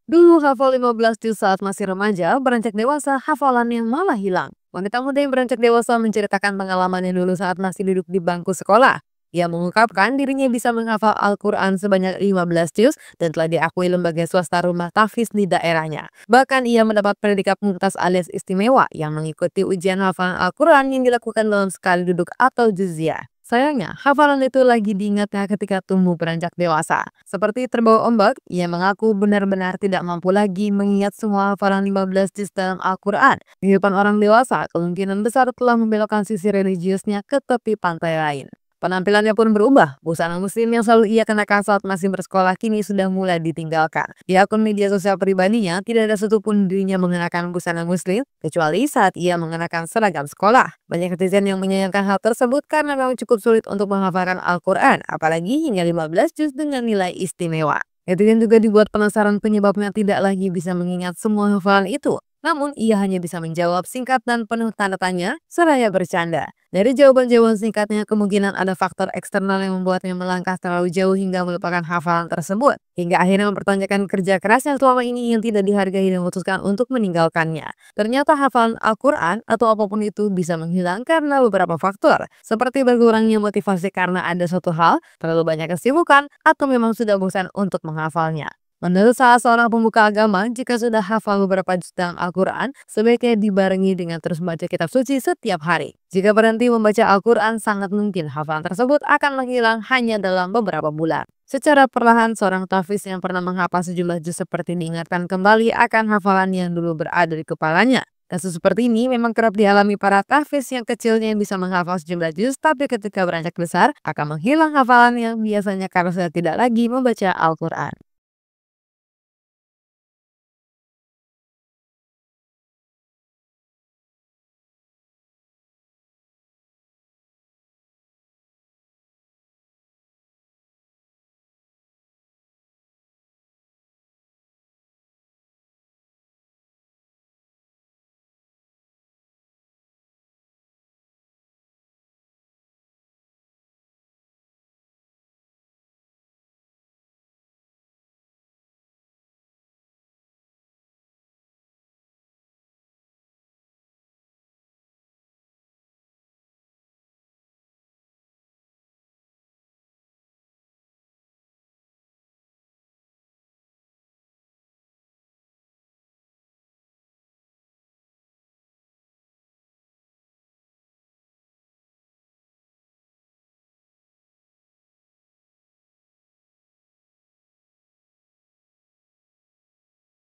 Dulu hafal 15 juz saat masih remaja, beranjak dewasa hafalannya malah hilang. Wanita muda yang beranjak dewasa menceritakan pengalamannya dulu saat masih duduk di bangku sekolah. Ia mengungkapkan dirinya bisa menghafal Al-Quran sebanyak 15 juz dan telah diakui lembaga swasta rumah tahfiz di daerahnya. Bahkan ia mendapat predikat mumtaz alias istimewa yang mengikuti ujian hafalan Al-Quran yang dilakukan dalam sekali duduk atau juziah. Sayangnya, hafalan itu lagi diingatnya ketika tumbuh beranjak dewasa. Seperti terbawa ombak, ia mengaku benar-benar tidak mampu lagi mengingat semua hafalan 15 juz dalam Al-Quran. Di depan orang dewasa, kemungkinan besar telah membelokkan sisi religiusnya ke tepi pantai lain. Penampilannya pun berubah. Busana muslim yang selalu ia kenakan saat masih bersekolah kini sudah mulai ditinggalkan. Di akun media sosial pribadinya, tidak ada satupun dirinya mengenakan busana muslim, kecuali saat ia mengenakan seragam sekolah. Banyak netizen yang menyayangkan hal tersebut karena memang cukup sulit untuk menghafalkan Al-Quran, apalagi hingga 15 juz dengan nilai istimewa. Netizen juga dibuat penasaran penyebabnya tidak lagi bisa mengingat semua hafalan itu. Namun, ia hanya bisa menjawab singkat dan penuh tanda tanya, seraya bercanda. Dari jawaban-jawaban singkatnya, kemungkinan ada faktor eksternal yang membuatnya melangkah terlalu jauh hingga melupakan hafalan tersebut. Hingga akhirnya mempertanyakan kerja kerasnya selama ini yang tidak dihargai dan memutuskan untuk meninggalkannya. Ternyata hafalan Al-Quran atau apapun itu bisa menghilang karena beberapa faktor. Seperti berkurangnya motivasi karena ada suatu hal, terlalu banyak kesibukan, atau memang sudah bosan untuk menghafalnya. Menurut salah seorang pembuka agama, jika sudah hafal beberapa juz dalam Al-Quran, sebaiknya dibarengi dengan terus membaca kitab suci setiap hari. Jika berhenti membaca Al-Quran, sangat mungkin hafalan tersebut akan menghilang hanya dalam beberapa bulan. Secara perlahan, seorang tahfiz yang pernah menghafal sejumlah juz seperti diingatkan kembali akan hafalan yang dulu berada di kepalanya. Kasus seperti ini memang kerap dialami para tahfiz yang kecilnya yang bisa menghafal sejumlah juz, tapi ketika beranjak besar akan menghilang hafalannya biasanya karena sudah tidak lagi membaca Al-Quran.